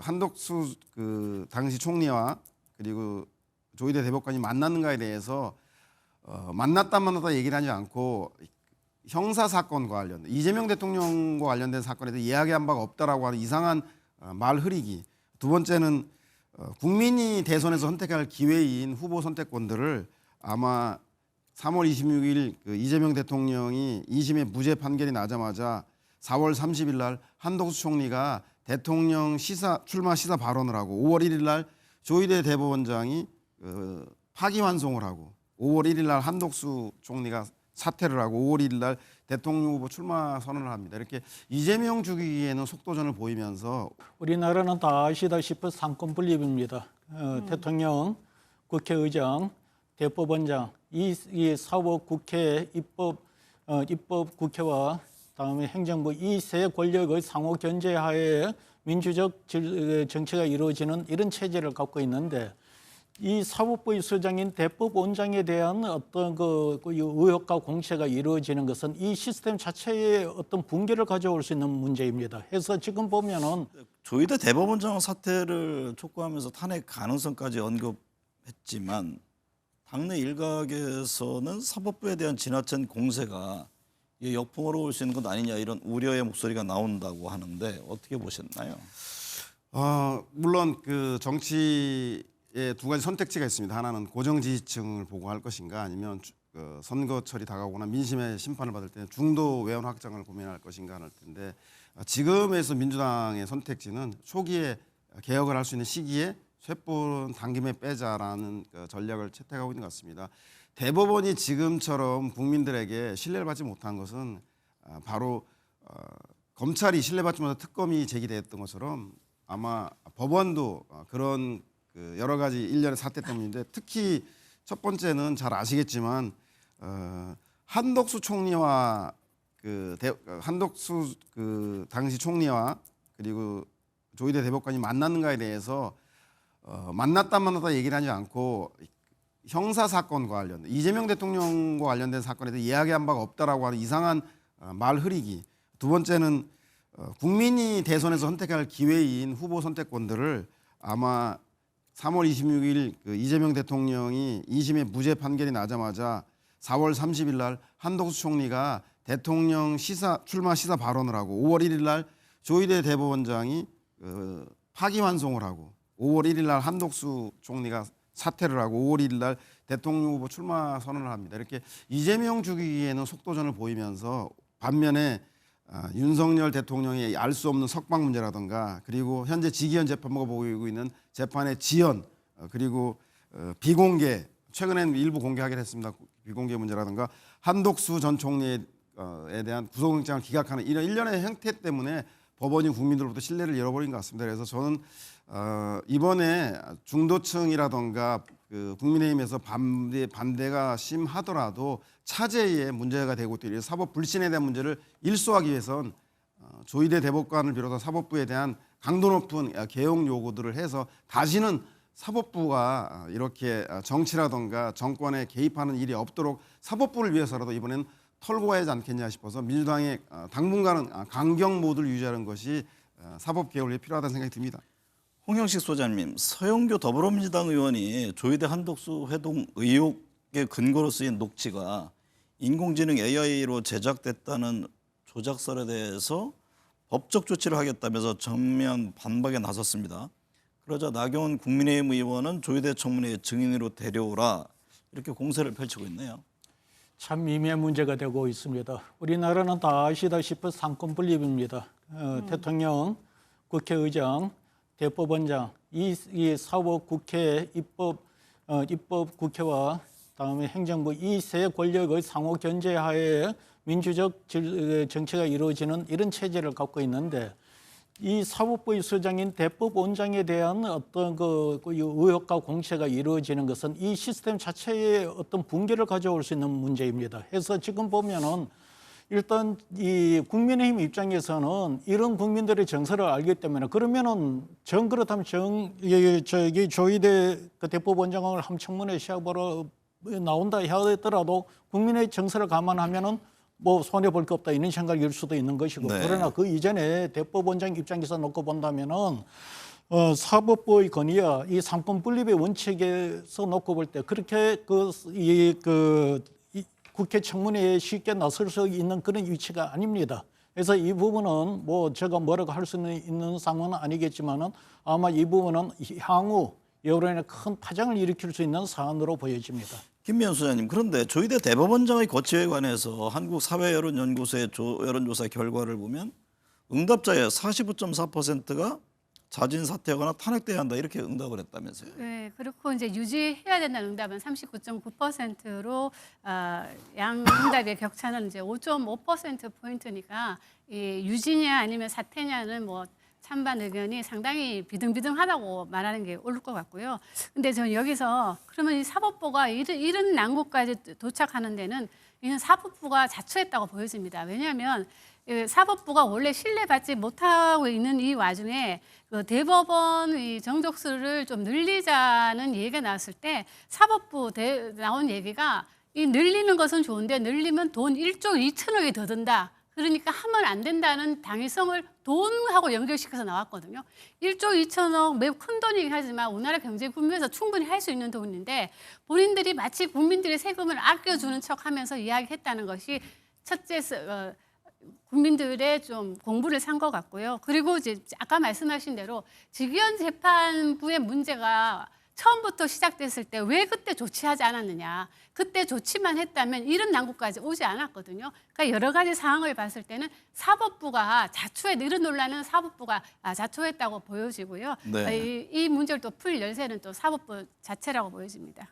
한덕수 그 당시 총리와 그리고 조희대 대법관이 만났는가에 대해서 만났다 얘기를 하지 않고 형사 사건과 관련된 이재명 대통령과 관련된 사건에 대해 이야기한 바가 없다라고 하는 이상한 말 흐리기. 두 번째는 국민이 대선에서 선택할 기회인 후보 선택권들을 아마 3월 26일 그 이재명 대통령이 2심의 무죄 판결이 나자마자 4월 30일 날 한덕수 총리가 대통령 출마 시사 발언을 하고 5월 1일 날 조희대 대법원장이 파기환송을 하고 5월 1일 날 한덕수 총리가 사퇴를 하고 5월 1일 날 대통령 후보 출마 선언을 합니다. 이렇게 이재명 죽이기에는 속도전을 보이면서 우리나라는 다 아시다시피 상권 분립입니다. 대통령, 국회의장, 대법원장 이 사법국회, 입법국회와 다음에 행정부 이 세 권력의 상호 견제하에 민주적 정치가 이루어지는 이런 체제를 갖고 있는데 이 사법부의 수장인 대법원장에 대한 어떤 그 의혹과 공세가 이루어지는 것은 이 시스템 자체의 어떤 붕괴를 가져올 수 있는 문제입니다. 해서 지금 보면은 조희대 대법원장 사퇴를 촉구하면서 탄핵 가능성까지 언급했지만 당내 일각에서는 사법부에 대한 지나친 공세가 역풍으로 올 수 있는 것 아니냐 이런 우려의 목소리가 나온다고 하는데 어떻게 보셨나요? 물론 그 정치에 두 가지 선택지가 있습니다. 하나는 고정 지지층을 보고할 것인가 아니면 선거철이 다가오거나 민심의 심판을 받을 때 중도 외연 확장을 고민할 것인가 할 텐데 지금에서 민주당의 선택지는 초기에 개혁을 할 수 있는 시기에 쇳불은 당김에 빼자라는 전략을 채택하고 있는 것 같습니다. 대법원이 지금처럼 국민들에게 신뢰를 받지 못한 것은 바로 검찰이 신뢰받지 못한 특검이 제기됐던 것처럼 아마 법원도 그런 여러 가지 일련의 사태 때문인데 특히 첫 번째는 잘 아시겠지만 한덕수 총리와 한덕수 그 당시 총리와 그리고 조희대 대법관이 만났는가에 대해서 만났다 얘기를 하지 않고 형사 사건과 관련된 이재명 대통령과 관련된 사건에 대해 이야기한 바가 없다라고 하는 이상한 말 흐리기. 두 번째는 국민이 대선에서 선택할 기회인 후보 선택권들을 아마 3월 26일 그 이재명 대통령이 2심의 무죄 판결이 나자마자 4월 30일 날 한덕수 총리가 대통령 출마 시사 발언을 하고 5월 1일 날 조희대 대법원장이 파기환송을 하고 5월 1일 날 한덕수 총리가 사퇴를 하고 5월 1일 날 대통령 후보 출마 선언을 합니다. 이렇게 이재명 죽이기에는 속도전을 보이면서 반면에 윤석열 대통령이 알 수 없는 석방 문제라든가 그리고 현재 지기현 재판부가 보이고 있는 재판의 지연 그리고 비공개 최근에는 일부 공개하기로 했습니다. 비공개 문제라든가 한덕수 전 총리에 대한 구속영장을 기각하는 이런 일련의 행태 때문에 법원이 국민들로부터 신뢰를 잃어버린 것 같습니다. 그래서 저는 이번에 중도층이라든가 그 국민의힘에서 반대가 심하더라도 차제에 문제가 되고 있는 사법 불신에 대한 문제를 일소하기 위해선 조희대 대법관을 비롯한 사법부에 대한 강도 높은 개혁 요구들을 해서 다시는 사법부가 이렇게 정치라든가 정권에 개입하는 일이 없도록 사법부를 위해서라도 이번엔 털고 가야지 않겠냐 싶어서 민주당의 당분간은 강경 모드를 유지하는 것이 사법 개혁을 위해 필요하다는 생각이 듭니다. 홍영식 소장님, 서영교 더불어민주당 의원이 조희대 한덕수 회동 의혹의 근거로 쓰인 녹취가 인공지능 AI로 제작됐다는 조작설에 대해서 법적 조치를 하겠다면서 전면 반박에 나섰습니다. 그러자 나경원 국민의힘 의원은 조희대 청문회 증인으로 데려오라 이렇게 공세를 펼치고 있네요. 참 미미한 문제가 되고 있습니다. 우리나라는 다 아시다시피 상권 분립입니다. 대통령, 국회의장, 대법원장 이 사법국회, 입법국회와 다음에 행정부 이 세 권력의 상호 견제하에 민주적 정치가 이루어지는 이런 체제를 갖고 있는데 이 사법부의 수장인 대법원장에 대한 어떤 그 의혹과 공세가 이루어지는 것은 이 시스템 자체의 어떤 붕괴를 가져올 수 있는 문제입니다. 해서 지금 보면은 일단 이 국민의힘 입장에서는 이런 국민들의 정서를 알기 때문에 그러면은 그렇다면 조희대 그 대법원장을 함청문회 시합으로 나온다 하더라도 국민의 정서를 감안하면은 뭐 손해 볼 게 없다 이런 생각일 수도 있는 것이고 네. 그러나 그 이전에 대법원장 입장에서 놓고 본다면은 사법부의 건의와 이 상권 분립의 원칙에서 놓고 볼 때 그렇게 이 국회 청문회에 쉽게 나설 수 있는 그런 위치가 아닙니다. 그래서 이 부분은 뭐 제가 뭐라고 할 수는 있는 상황은 아니겠지만은 아마 이 부분은 향후 여론에 큰 파장을 일으킬 수 있는 사안으로 보여집니다. 김미연 소장님, 그런데 조희대 대법원장의 거취에 관해서 한국사회여론연구소의 여론조사 결과를 보면 응답자의 49.4%가 자진 사퇴하거나 탄핵돼야 한다 이렇게 응답을 했다면서요. 네, 그렇고 이제 유지해야 된다는 응답은 39.9%로 양 응답의 격차는 이제 5.5% 포인트니까 이 유지냐 아니면 사퇴냐는 뭐 찬반 의견이 상당히 비등비등하다고 말하는 게 옳을 것 같고요. 근데 저는 여기서 그러면 이 사법부가 이런 난국까지 도착하는 데는 이는 사법부가 자초했다고 보여집니다. 왜냐하면 사법부가 원래 신뢰받지 못하고 있는 이 와중에 그 대법원 이 정족수를 좀 늘리자는 얘기가 나왔을 때 사법부 나온 얘기가 이 늘리는 것은 좋은데 늘리면 돈 1조 2천억이 더 든다. 그러니까 하면 안 된다는 당위성을 돈하고 연결시켜서 나왔거든요. 1조 2천억 매우 큰 돈이긴 하지만 우리나라 경제 구면에서 충분히 할 수 있는 돈인데 본인들이 마치 국민들의 세금을 아껴주는 척하면서 이야기했다는 것이 첫째 국민들의 좀 공부를 산 것 같고요. 그리고 이제 아까 말씀하신 대로 직위원 재판부의 문제가 처음부터 시작됐을 때 왜 그때 조치하지 않았느냐. 그때 조치만 했다면 이런 난국까지 오지 않았거든요. 그러니까 여러 가지 상황을 봤을 때는 사법부가 이런 논란은 사법부가 자초했다고 보여지고요. 네. 이 문제를 또 풀 열쇠는 또 사법부 자체라고 보여집니다.